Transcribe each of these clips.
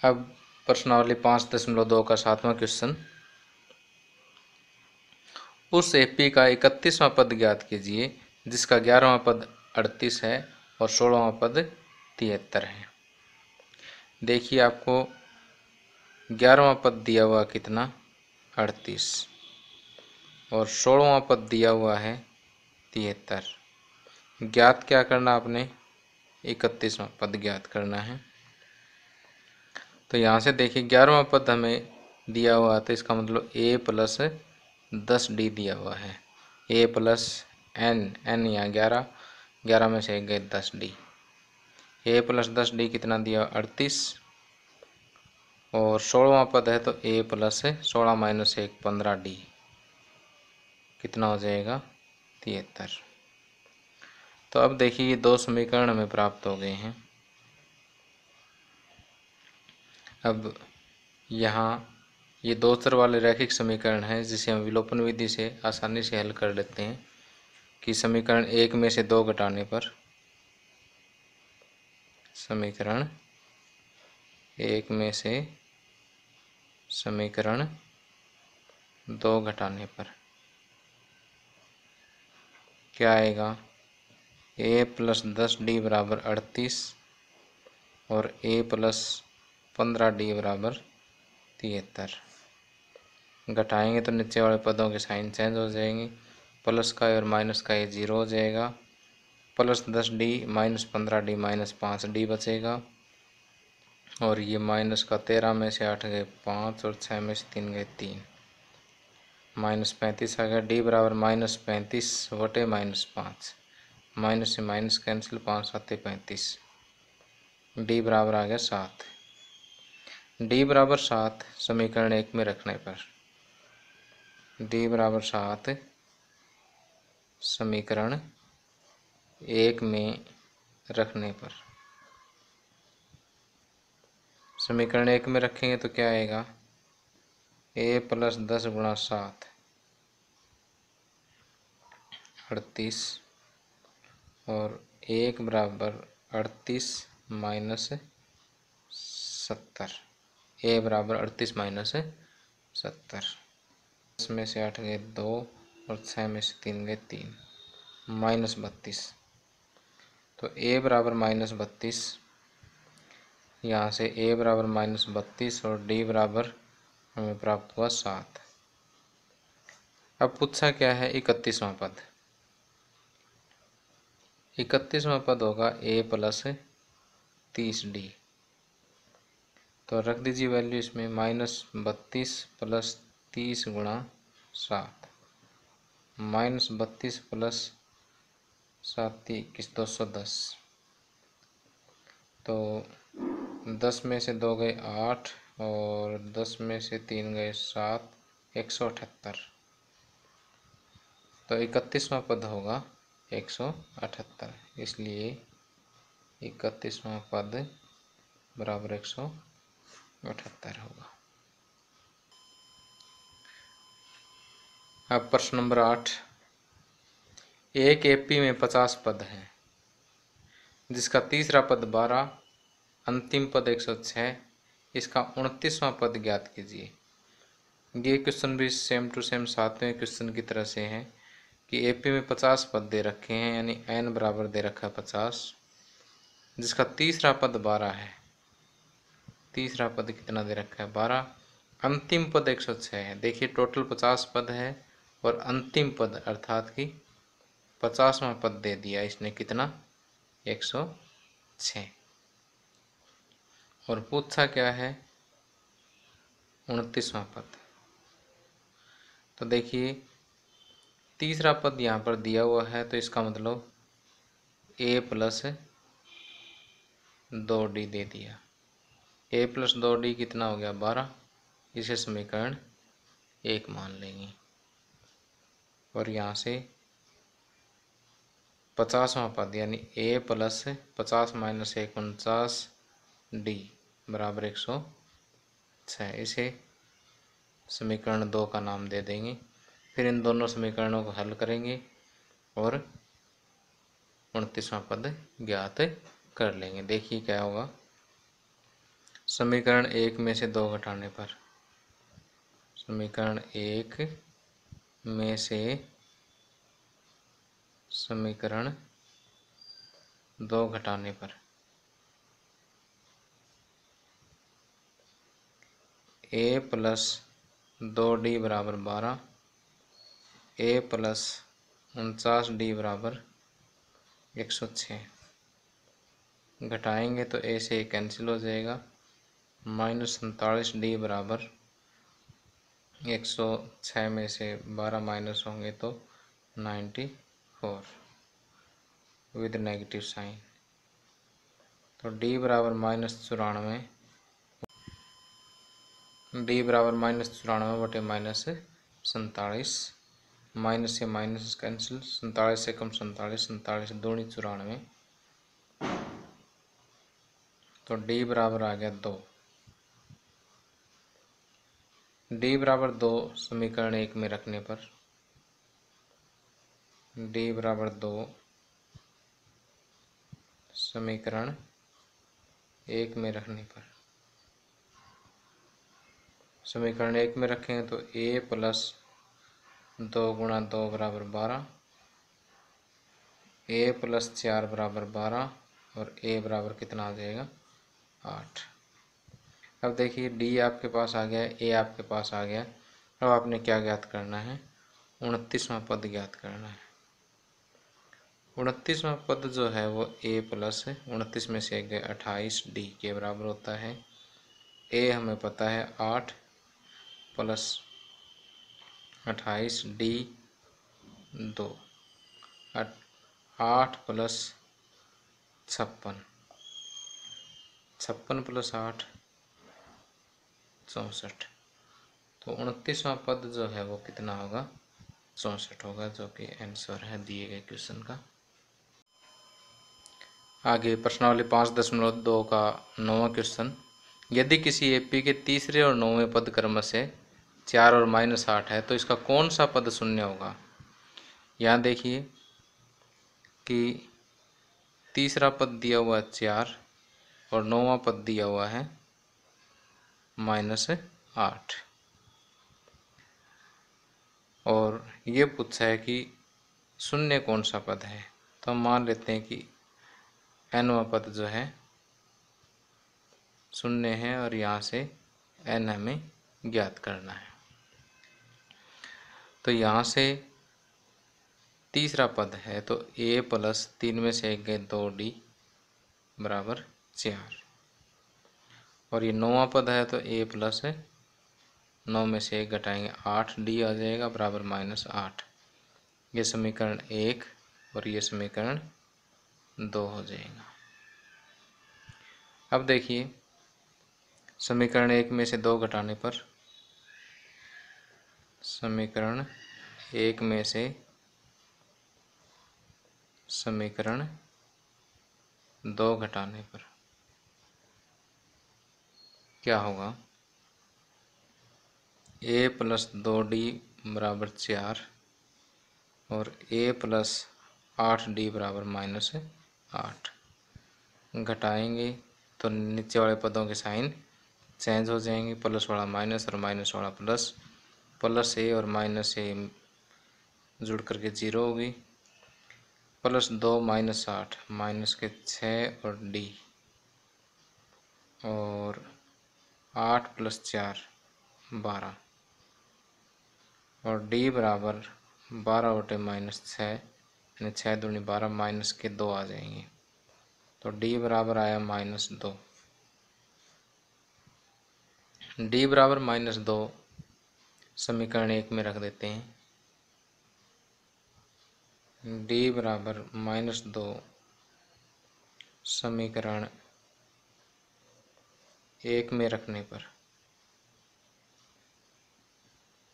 अब प्रश्नावली 5.2 का 7वां क्वेश्चन। उस एपी का 31वां पद ज्ञात कीजिए जिसका 11वां पद 38 है और 16वां पद 73 है। देखिए आपको 11वां पद दिया हुआ कितना 38 और 16वां पद दिया हुआ है 73। ज्ञात क्या करना आपने 31वां पद ज्ञात करना है। तो यहाँ से देखिए 11वां पद हमें दिया हुआ है तो इसका मतलब a प्लस 10d दिया हुआ है। a प्लस n यहाँ 11 में से गए 10d। a प्लस 10d कितना दिया 38 और 16वां पद है तो a प्लस 16 माइनस 1 15d कितना हो जाएगा 73। तो अब देखिए ये दो समीकरण हमें प्राप्त हो गए हैं। अब यहाँ ये दो चर वाले रैखिक समीकरण हैं जिसे हम विलोपन विधि से आसानी से हल कर लेते हैं कि समीकरण 1 में से 2 घटाने पर समीकरण 1 में से समीकरण 2 घटाने पर क्या आएगा a प्लस 10d बराबर 38 और a प्लस 15d बराबर 73। घटाएंगे तो नीचे वाले पदों के साइन चेंज हो जाएंगे। प्लस का और माइनस का ये 0 हो जाएगा। Plus 10d minus 15d minus 5d बचेगा और ये माइनस का 13 में से 8 गए 5 और 6 में से 3 गए 3 माइनस 35 आ गया। d बराबर माइनस 35 बटे माइनस 5 माइनस से माइनस कैंसिल 5 7 35 d बराबर आ गया 7। d बराबर 7 समीकरण 1 में रखने पर d बराबर 7 समीकरण 1 में रखने पर समीकरण 1 में रखेंगे तो क्या आएगा a प्लस 10 गुणा 7 38 और 1 बराबर 38 माइनस 70 a बराबर 38 माइनस 70। 10 में से 8 गए 2 और 6 में से 3 गए 3 माइनस 32। तो a बराबर माइनस 32 यहाँ से a बराबर माइनस 32 और d बराबर हमें प्राप्त हुआ 7। अब पूछा क्या है 31वां पद। 31वां पद होगा a प्लस 30d। तो रख दीजिए वैल्यू इसमें माइनस 32 प्लस 30 गुणा 7 माइनस 32 प्लस 7 21 210। तो 10 में से 2 गए 8 और 10 में से 3 गए 7 178। तो 31वां पद होगा 178, इसलिए 31वां पद बराबर 178 होगा। अब प्रश्न नंबर 8। एक एपी में 50 पद हैं जिसका तीसरा पद 12, अंतिम पद 106, इसका 29वां पद ज्ञात कीजिए। ये क्वेश्चन भी सेम टू सेम 7वें क्वेश्चन की तरह से है कि एपी में 50 पद दे रखे हैं यानी n बराबर दे रखा है 50, जिसका तीसरा पद 12 है। तीसरा पद कितना दे रखा है 12, अंतिम पद 106 है। देखिए टोटल 50 पद है और अंतिम पद अर्थात कि 50वां पद दे दिया इसने कितना 106। और पूछा क्या है 29वां पद। तो देखिए तीसरा पद यहाँ पर दिया हुआ है तो इसका मतलब a प्लस 2d दे दिया। a प्लस 2d कितना हो गया 12, इसे समीकरण 1 मान लेंगे। और यहाँ से 50वां पद यानी a प्लस 50 माइनस 1 49d बराबर 106, इसे समीकरण 2 का नाम दे देंगे। फिर इन दोनों समीकरणों को हल करेंगे और 29वां पद ज्ञात कर लेंगे। देखिए क्या होगा समीकरण 1 में से 2 घटाने पर, समीकरण 1 में से समीकरण 2 घटाने पर a प्लस 2d बराबर 12, a प्लस 49d बराबर 106। घटाएंगे तो a से कैंसिल हो जाएगा। -47d बराबर 106 में से 12 माइनस होंगे तो 94 विद नेगेटिव साइन। तो d बराबर -94, d बराबर -94 बटे -47, माइनस से माइनस कैंसिल, 47 से कम 47, 47 दूनी 94, तो d बराबर आ गया 2। d बराबर 2 समीकरण 1 में रखने पर, d बराबर 2 समीकरण 1 में रखने पर, समीकरण 1 में रखेंगे तो a प्लस 2 गुणा 2 बराबर 12, a प्लस 4 बराबर 12 और a बराबर कितना आ जाएगा 8। अब देखिए d आपके पास आ गया, a आपके पास आ गया। अब आपने क्या ज्ञात करना है, 29वां पद ज्ञात करना है। 29वां पद जो है वो a प्लस 29 में से 28d के बराबर होता है। a हमें पता है 8 प्लस 28d 2, 8 प्लस 56, 56 प्लस 8 64। तो 29वां पद जो है वो कितना होगा 64 होगा, जो कि आंसर है दिए गए क्वेश्चन का। आगे प्रश्नावली 5.2 का 9वां क्वेश्चन, यदि किसी एपी के तीसरे और 9वें पद क्रम से 4 और -8 है तो इसका कौन सा पद शून्य होगा। यहाँ देखिए कि तीसरा पद दिया हुआ है 4 और 9वां पद दिया हुआ है -8, और ये पूछा है कि शून्य कौन सा पद है। तो हम मान लेते हैं कि nवां पद जो है शून्य है और यहाँ से n हमें ज्ञात करना है। तो यहाँ से तीसरा पद है तो a प्लस 3 में से 1 गए 2d बराबर 4, और ये 9वां पद है तो a प्लस 9 में से 1 घटाएंगे 8d आ जाएगा बराबर -8। ये समीकरण 1 और ये समीकरण 2 हो जाएगा। अब देखिए समीकरण 1 में से 2 घटाने पर, समीकरण 1 में से समीकरण 2 घटाने पर क्या होगा, a प्लस 2d बराबर 4 और a प्लस 8d बराबर -8। घटाएंगे तो नीचे वाले पदों के साइन चेंज हो जाएंगे, प्लस वाला माइनस और माइनस वाला प्लस, प्लस a और माइनस a जुड़ करके 0 होगी, +2 -8 माइनस के 6 और d, और 8 + 4 12, और d बराबर 12 बटे -6 यानी 6 दूनी 12 माइनस के 2 आ जाएंगे। तो d बराबर आया -2। d बराबर -2 समीकरण 1 में रख देते हैं। d बराबर -2 समीकरण 1 में रखने पर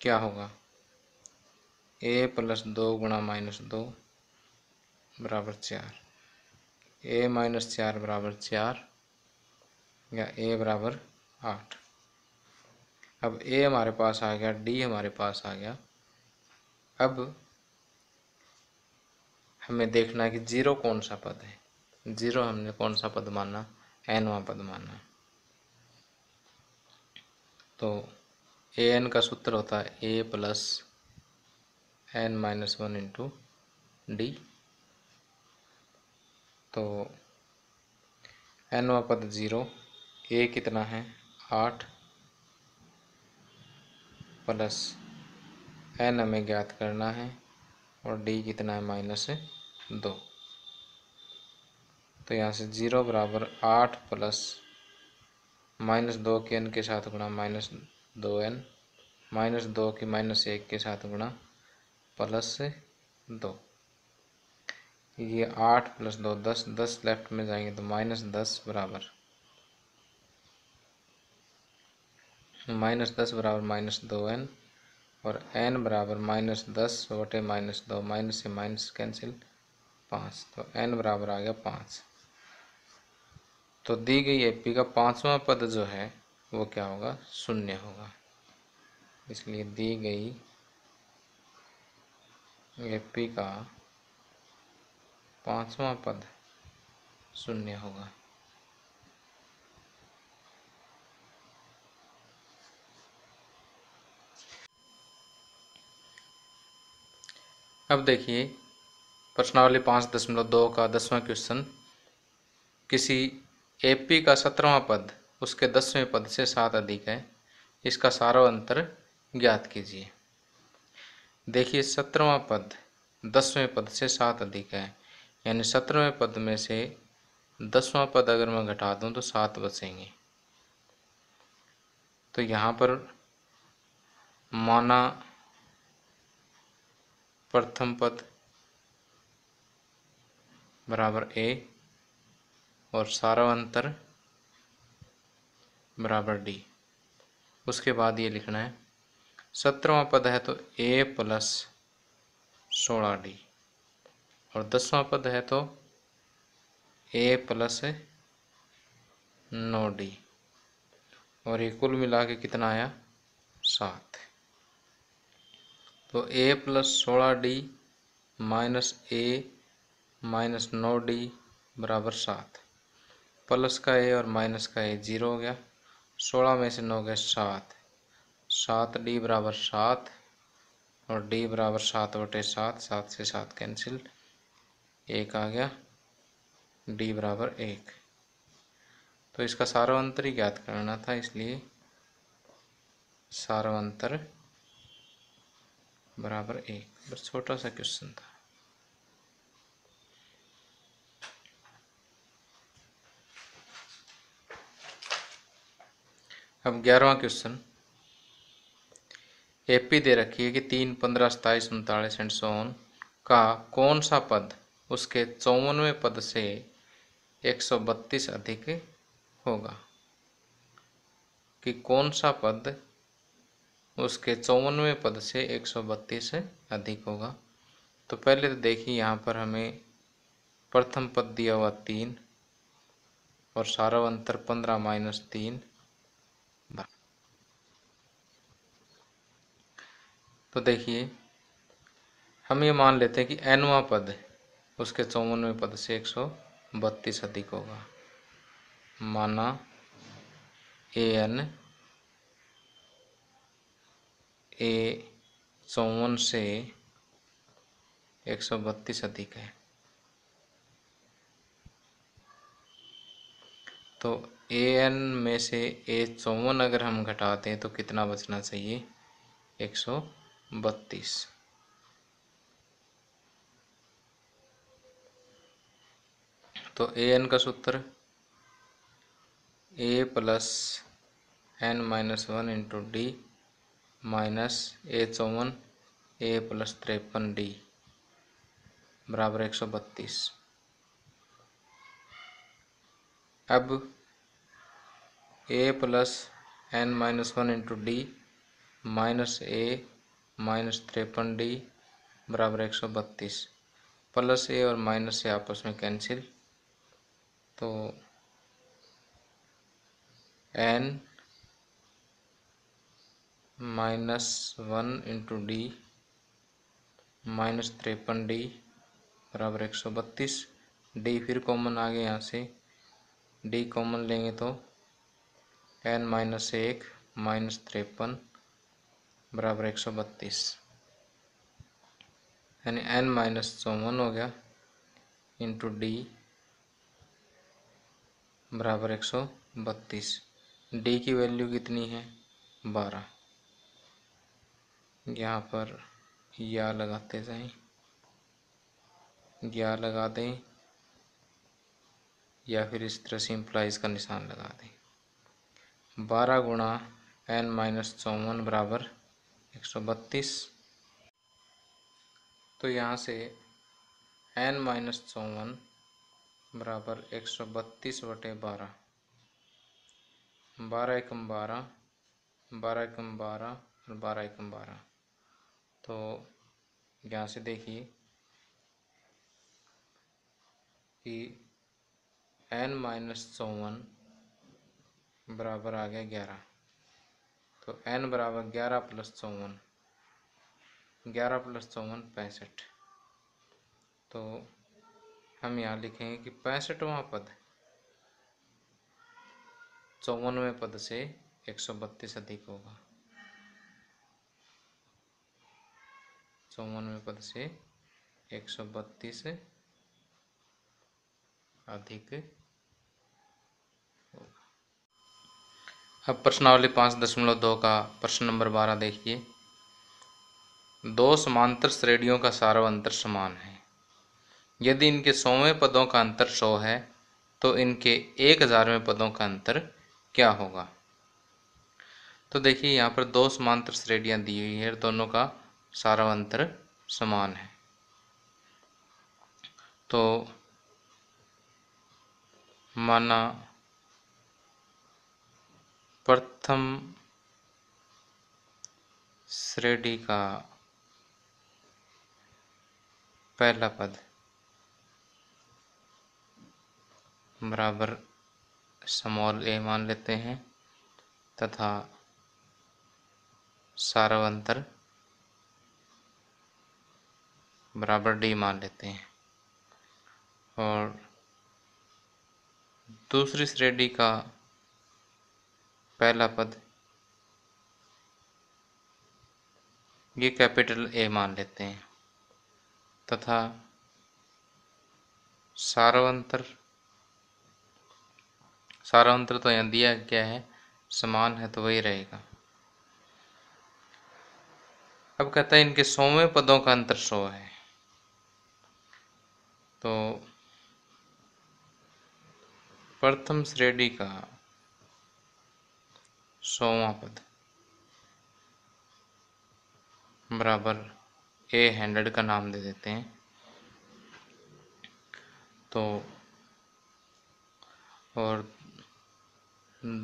क्या होगा, a प्लस 2 गुणा -2 बराबर 4, a माइनस 4 बराबर 4 या a बराबर 8। अब a हमारे पास आ गया, d हमारे पास आ गया। अब हमें देखना है कि 0 कौन सा पद है। 0 हमने कौन सा पद माना, nवां पद माना। तो ए एन का सूत्र होता है a plus n minus one into d. तो एनवा पद 0, ए कितना है 8 प्लस एन हमें ज्ञात करना है और डी कितना है -2। तो यहाँ से 0 बराबर 8 प्लस -2 के एन के साथ गुणा -2n, -2 की -1 के साथ गुणा +2। ये 8 + 2 10, 10 लेफ्ट में जाएंगे तो -10 बराबर -2n और n बराबर -10 बटे -2, माइनस से माइनस कैंसिल 5, तो n बराबर आ गया 5। तो दी गई एपी का पांचवा पद जो है वो क्या होगा, 0 होगा। इसलिए दी गई एपी का पांचवा पद 0 होगा। अब देखिए प्रश्नावली 5.2 का 10वां क्वेश्चन, किसी एपी का 17वां पद उसके 10वें पद से 7 अधिक है, इसका सारांतर ज्ञात कीजिए। देखिए 17वां पद 10वें पद से 7 अधिक है, यानी 17वें पद में से 10वां पद अगर मैं घटा दूं तो 7 बचेंगे। तो यहाँ पर माना प्रथम पद बराबर ए और सारांतर बराबर डी। उसके बाद ये लिखना है 17वां पद है तो ए प्लस 16d और 10वां पद है तो ए प्लस 9d और ये कुल मिला के कितना आया 7। तो ए plus 16d minus a minus 9d बराबर 7। प्लस का ए और माइनस का ए 0 हो गया, 16 में से 9 गए 7, 7d बराबर 7 और d बराबर 7 बटे 7, 7 से 7 कैंसिल, 1 आ गया, d बराबर 1। तो इसका सारांतर ही ज्ञात करना था, इसलिए सारांतर बराबर 1। बस छोटा सा क्वेश्चन था। अब 11वां क्वेश्चन, एपी दे रखी है कि 3, 15, 27, 39 एंड सो ऑन का कौन सा पद उसके 54वें पद से 132 अधिक होगा। कि कौन सा पद उसके 54वें पद से 132 अधिक होगा। तो पहले तो देखिए यहाँ पर हमें प्रथम पद दिया हुआ 3 और सारांतर 15 माइनस 3। तो देखिए हम ये मान लेते हैं कि nवां पद उसके 54वें पद से 132 अधिक होगा। माना an ए 54 से 132 अधिक है, तो an में से ए 54 अगर हम घटाते हैं तो कितना बचना चाहिए 132। तो an का सूत्र a plus n minus 1 into d minus a 54 a plus 53d बराबर 132। अब a plus n minus 1 into d minus a minus 53d बराबर 132। प्लस ए और माइनस से आपस में कैंसिल, तो n minus 1 into d minus 53d बराबर 132। डी फिर कॉमन आ गया, यहाँ से डी कॉमन लेंगे तो n माइनस 1 माइनस 53 बराबर 132, यानी n माइनस 54 हो गया इंटू डी बराबर 132। डी की वैल्यू कितनी है 12, यहाँ पर या लगाते जाएं, या लगा दें या फिर इस तरह सिंप्लाइज का निशान लगा दें। 12 गुणा n माइनस 54 बराबर 132। तो यहाँ से n माइनस 54 बराबर 132 बटे 12, 12 एकम 12, 12 एकम 12 और 12 एकम 12। तो यहाँ से देखिए कि n माइनस 54 बराबर आ गया 11। तो n बराबर 11 प्लस 54, 11 प्लस 54 65। तो हम यहाँ लिखेंगे कि 65वां पद 54वें पद से 132 अधिक होगा, 54वें पद से 132 अधिक होगा। अब प्रश्नावली 5.2 का प्रश्न नंबर 12 देखिए। दो समांतर श्रेणियों का सारवंतर समान है। यदि इनके 100वें पदों का अंतर 100 है तो इनके 1000वें पदों का अंतर क्या होगा। तो देखिए यहाँ पर दो समांतर श्रेणियां दी हुई है और दोनों का सारवंतर समान है। तो माना प्रथम श्रेणी का पहला पद बराबर स्मॉल a मान लेते हैं तथा सारवंतर बराबर d मान लेते हैं, और दूसरी श्रेणी का पहला पद ये कैपिटल A मान लेते हैं तथा सारवंतर तो यहाँ दिया क्या है, समान है तो वही रहेगा। अब कहता है इनके 100वें पदों का अंतर 100 है। तो प्रथम श्रेणी का 100वां पद बराबर A100 का नाम दे देते हैं। तो और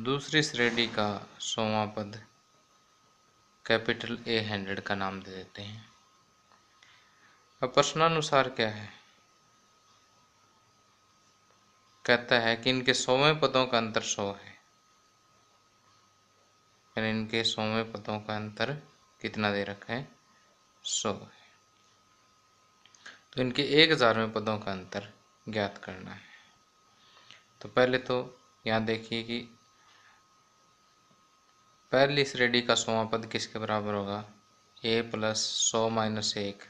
दूसरी श्रेणी का 100वां पद कैपिटल A100 का नाम दे देते हैं। अब प्रश्नानुसार क्या है, कहता है कि इनके 100वें पदों का अंतर 100 है, यानी इनके 100वें पदों का अंतर कितना दे रखा है 100 है। तो इनके 1000वें पदों का अंतर ज्ञात करना है। तो पहले तो यहाँ देखिए कि पहली श्रेणी का 100वां पद किसके बराबर होगा, a प्लस 100 माइनस 1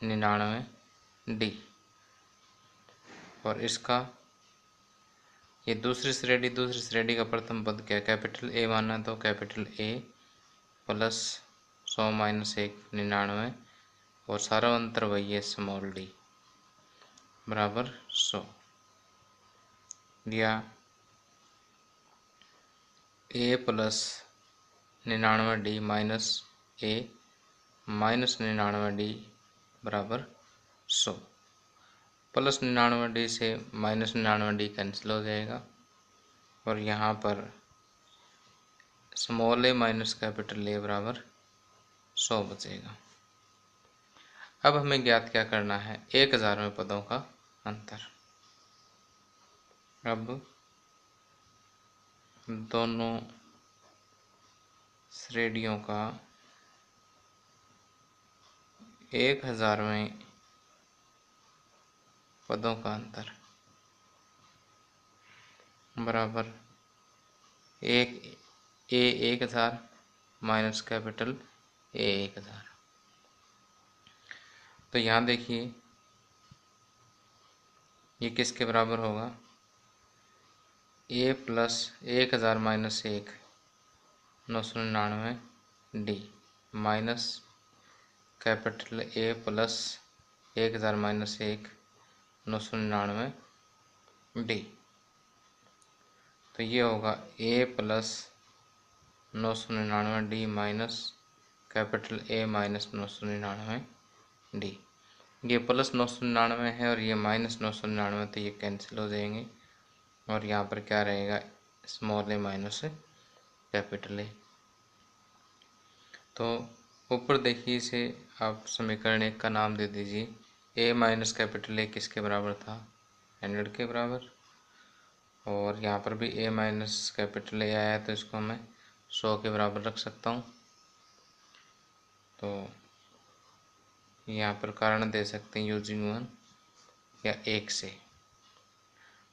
99 d, और इसका ये दूसरी श्रेणी का प्रथम पद क्या है, कैपिटल A माना, तो कैपिटल A प्लस 100 माइनस 1 99 और सारवंतर वही है स्मॉल d बराबर 100, या A plus 99d minus A minus 99d बराबर 100। प्लस 99d से माइनस 99d कैंसिल हो जाएगा और यहाँ पर small a minus capital A बराबर 100 बचेगा। अब हमें ज्ञात क्या करना है, 1000वें पदों का अंतर। अब दोनों श्रेणियों का 1000वें पदों का अंतर बराबर 1 ए 1000 माइनस कैपिटल ए 1000। तो यहाँ देखिए ये किसके बराबर होगा, a plus 1000 minus 1 999 d minus capital A plus 1000 minus 1 999 d. तो ये होगा a plus 999 d minus capital A minus 999 d. ये प्लस 999 है और ये माइनस 999, तो ये कैंसिल हो जाएंगे और यहाँ पर क्या रहेगा, स्मॉल ए माइनस कैपिटल ए। तो ऊपर देखिए इसे आप समीकरण 1 का नाम दे दीजिए। ए माइनस कैपिटल ए किसके बराबर था, 100 के बराबर। और यहाँ पर भी ए माइनस कैपिटल ए आया तो इसको मैं 100 के बराबर रख सकता हूँ। तो यहाँ पर कारण दे सकते हैं यूजिंग 1 या 1 से।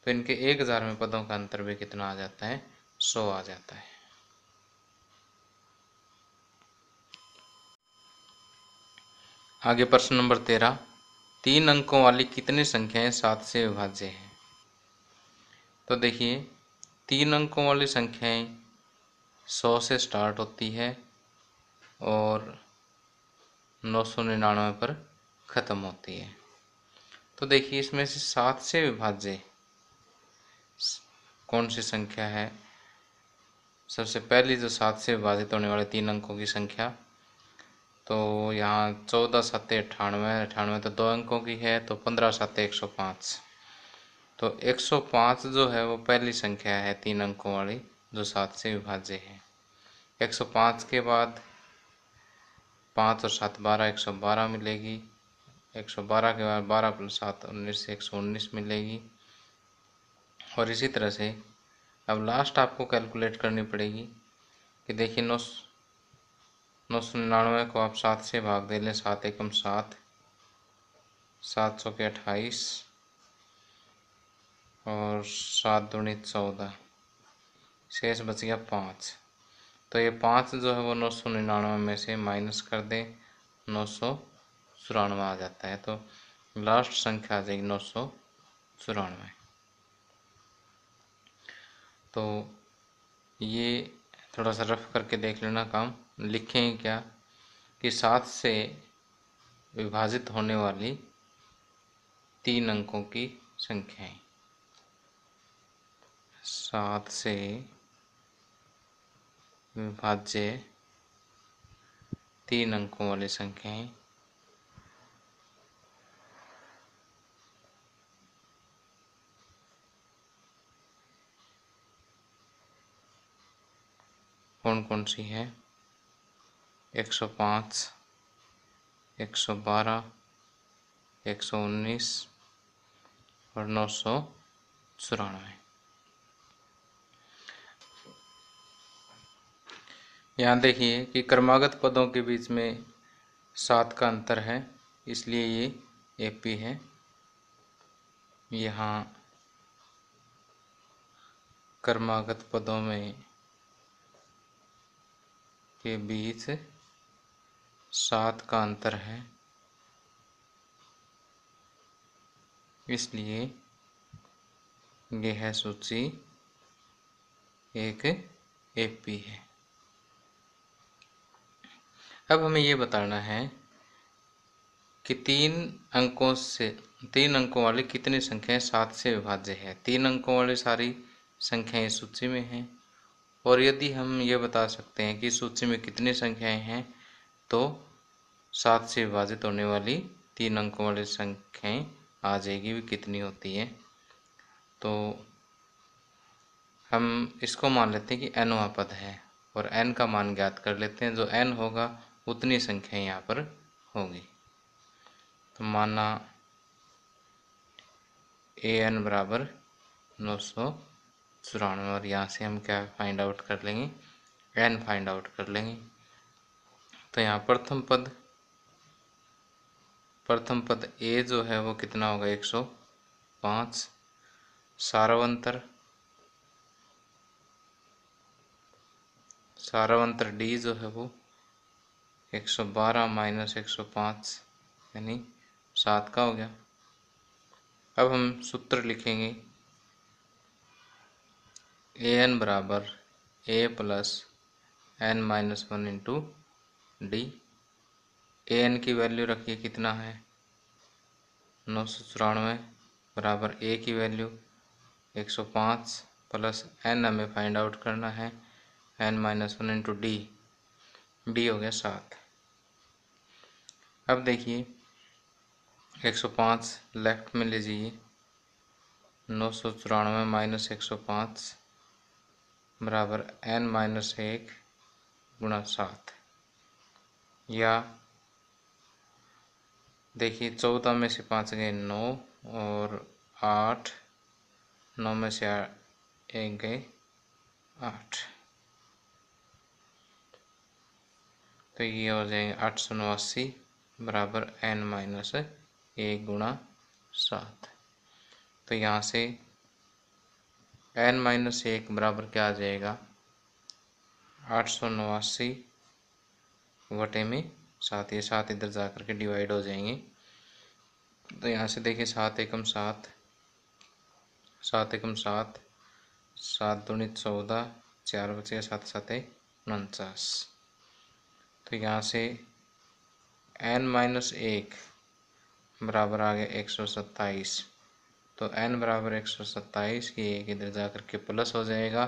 तो इनके 1000 में पदों का अंतर भी कितना आ जाता है, 100 आ जाता है। आगे प्रश्न नंबर 13, 3 अंकों वाली कितनी संख्याएं 7 से विभाज्य हैं। तो देखिए 3 अंकों वाली संख्याएं 100 से स्टार्ट होती है और 999 पर ख़त्म होती है। तो देखिए इसमें से 7 से विभाज्य कौन सी संख्या है। सबसे पहली जो 7 से विभाजित होने वाले 3 अंकों की संख्या, तो यहाँ 14 7 98, 98 तो 2 अंकों की है, तो 15 7 105। तो 105 जो है वो पहली संख्या है 3 अंकों वाली जो 7 से विभाज्य है। 105 के बाद 5 और 7 12, 112 मिलेगी। 112 के बाद 12 प्लस 7 19 से 119 मिलेगी। और इसी तरह से अब लास्ट आपको कैलकुलेट करनी पड़ेगी कि देखिए 999 को आप 7 से भाग दे लें, 7 एकम 7, 700 के 28 और 7 दूनी 14, शेष बच गया 5। तो ये 5 जो है वो 999 में से माइनस कर दें, 994 आ जाता है। तो लास्ट संख्या आ जाएगी 994। तो ये थोड़ा सा रफ करके देख लेना काम। लिखें क्या कि 7 से विभाजित होने वाली 3 अंकों की संख्याएं, 7 से विभाज्य 3 अंकों वाली संख्याएं कौन कौन सी है, 105, 112, 119 और 994। यहाँ देखिए कि क्रमागत पदों के बीच में 7 का अंतर है, इसलिए ये एपी है। यहाँ क्रमागत पदों में के बीच 7 का अंतर है, इसलिए यह सूची एक एपी है। अब हमें ये बताना है कि 3 अंकों वाली कितनी संख्याएं 7 से विभाज्य है। 3 अंकों वाली सारी संख्याएं सूची में हैं, और यदि हम ये बता सकते हैं कि सूची में कितनी संख्याएं हैं, तो 7 से विभाजित होने वाली 3 अंकों वाली संख्याएं आ जाएगी भी कितनी होती है। तो हम इसको मान लेते हैं कि nवां पद है और n का मान ज्ञात कर लेते हैं। जो n होगा उतनी संख्या यहाँ पर होगी। तो माना an बराबर 994, और यहाँ से हम क्या फाइंड आउट कर लेंगे, n फाइंड आउट कर लेंगे। तो यहाँ प्रथम पद a जो है वो कितना होगा, 105। सारवंतर सारावंतर डी जो है वो 112 माइनस 105 यानी 7 का हो गया। अब हम सूत्र लिखेंगे ए एन बराबर a plus n minus 1 into d. A n की वैल्यू रखिए कितना है 994 बराबर ए की वैल्यू 105 प्लस एन हमें फाइंड आउट करना है n minus 1 into d. D हो गया 7। अब देखिए 105 लेफ्ट में लीजिए 994 माइनस 105 बराबर एन माइनस 1 गुणा 7, या देखिए 14 में से 5 गए 9 और 8, 9 में से 1 गए 8, तो ये हो जाएंगे 889 बराबर एन माइनस 1 गुणा 7। तो यहाँ से एन माइनस 1 बराबर क्या आ जाएगा 889 बटे में 7, ये 7 इधर जा कर के डिवाइड हो जाएंगे। तो यहाँ से देखिए 7 एकम 7, 7 एकम 7, 7 दूनी 14, 4 बचे 7 7 49। तो यहाँ से n माइनस 1 बराबर आ गया 127। तो n बराबर 127, ये एक इधर जा कर के प्लस हो जाएगा,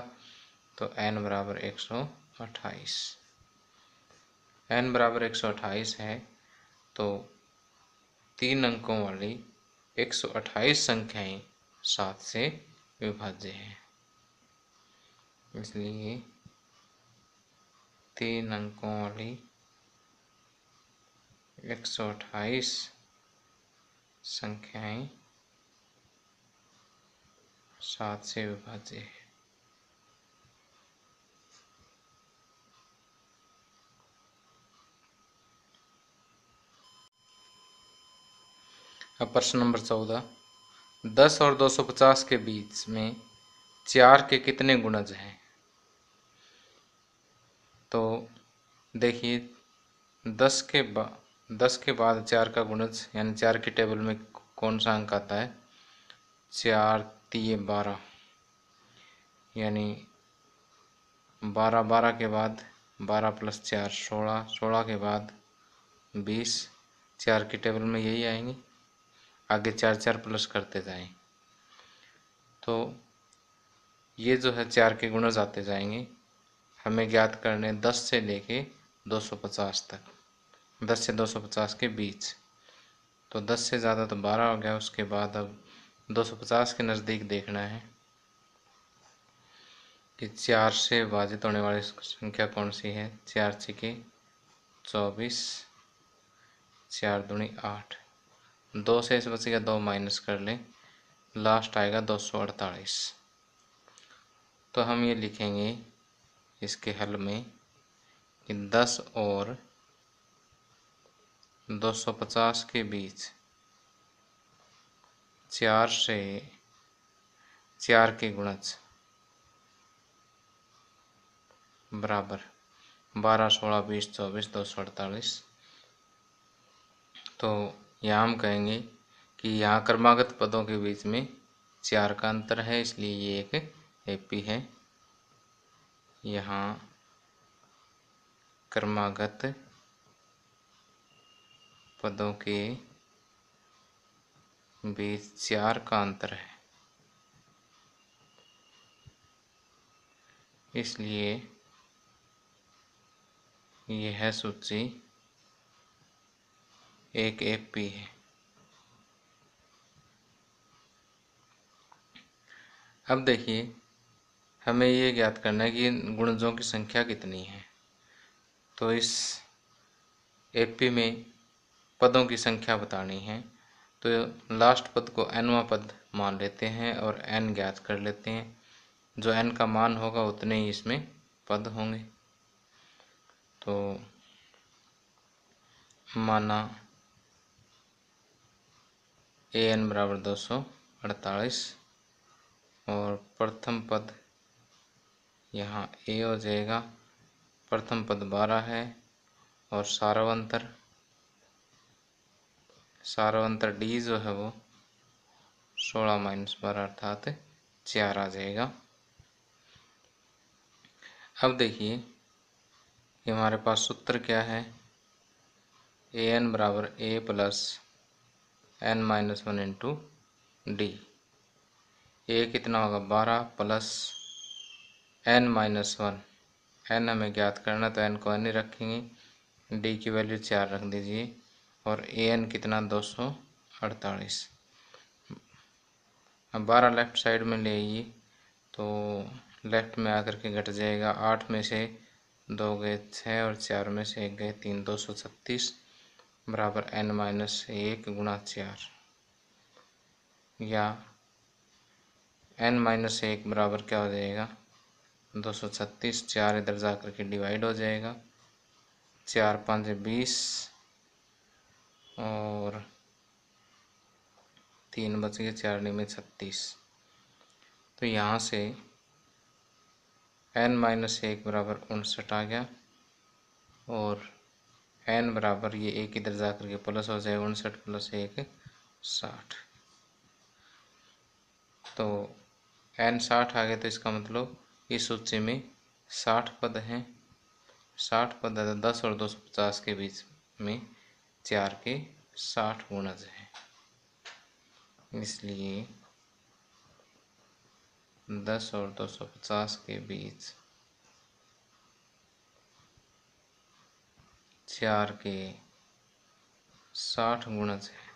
तो n बराबर 128। n बराबर 128 है तो 3 अंकों वाली 128 संख्याएं 7 से विभाज्य हैं, इसलिए 3 अंकों वाली 128 संख्याएं 7 से विभाज्य है। अब प्रश्न नंबर 14, 10 और 250 के बीच में 4 के कितने गुणज हैं? तो देखिए 10 के बाद 4 का गुणज यानी 4 की टेबल में कौन सा अंक आता है 4 3 12, यानी 12 12 के बाद 12 प्लस 4 16, 16 के बाद 20, 4 की टेबल में यही आएंगे, आगे 4 4 प्लस करते जाएं। तो ये जो है 4 के गुणज आते जाएंगे। हमें ज्ञात करने 10 से लेके 250 तक, 10 से 250 के बीच। तो 10 से ज़्यादा तो 12 हो गया, उसके बाद अब 250 के नज़दीक देखना है कि 4 से विभाजित होने वाली संख्या कौन सी है। 4 छिके 24, 4 दूनी 8, 2 से इस बचेगा 2 माइनस कर लें, लास्ट आएगा 248। तो हम ये लिखेंगे इसके हल में कि 10 और 250 के बीच 4 से 4 के गुणज बराबर 12 16 20 24 248। तो यहाँ हम कहेंगे कि यहाँ क्रमागत पदों के बीच में 4 का अंतर है, इसलिए ये एक एपी है। यहाँ क्रमागत पदों के बीच 4 का अंतर है, इसलिए यह सूची एक एपी है। अब देखिए हमें ये ज्ञात करना है कि गुणजों की संख्या कितनी है। तो इस एपी में पदों की संख्या बतानी है, तो लास्ट पद को nवां पद मान लेते हैं और n ज्ञात कर लेते हैं। जो n का मान होगा उतने ही इसमें पद होंगे। तो माना an बराबर 248 और प्रथम पद यहाँ a हो जाएगा प्रथम पद 12 है और सारवंतर डी जो है वो 16 माइनस 12 अर्थात 4 आ जाएगा। अब देखिए कि हमारे पास सूत्र क्या है, ए एन बराबर a plus n minus 1 into d. A कितना होगा 12 प्लस एन माइनस 1, एन हमें ज्ञात करना तो एन को एन ही रखेंगे, डी की वैल्यू 4 रख दीजिए और ए एन कितना 248। अब 12 लेफ्ट साइड में ले आइए तो लेफ्ट में आकर के घट जाएगा, 8 में से 2 गए 6 और 4 में से 1 गए 3, 236 बराबर एन माइनस 1 गुणा 4, या एन माइनस 1 बराबर क्या हो जाएगा 236, 4 इधर जा कर के डिवाइड हो जाएगा, 4 5 20 और 3 बच गए, 4 में 36। तो यहाँ से n माइनस 1 बराबर 59 आ गया और n बराबर ये एक इधर जा कर के प्लस हो जाएगा, 59 प्लस 1 60। तो n 60 आ गया, तो इसका मतलब इस सूची में 60 पद हैं। 60 पद है, 10 और 250 के बीच में 4 के 60 गुणज हैं, इसलिए 10 और 250 के बीच 4 के 60 गुणज है।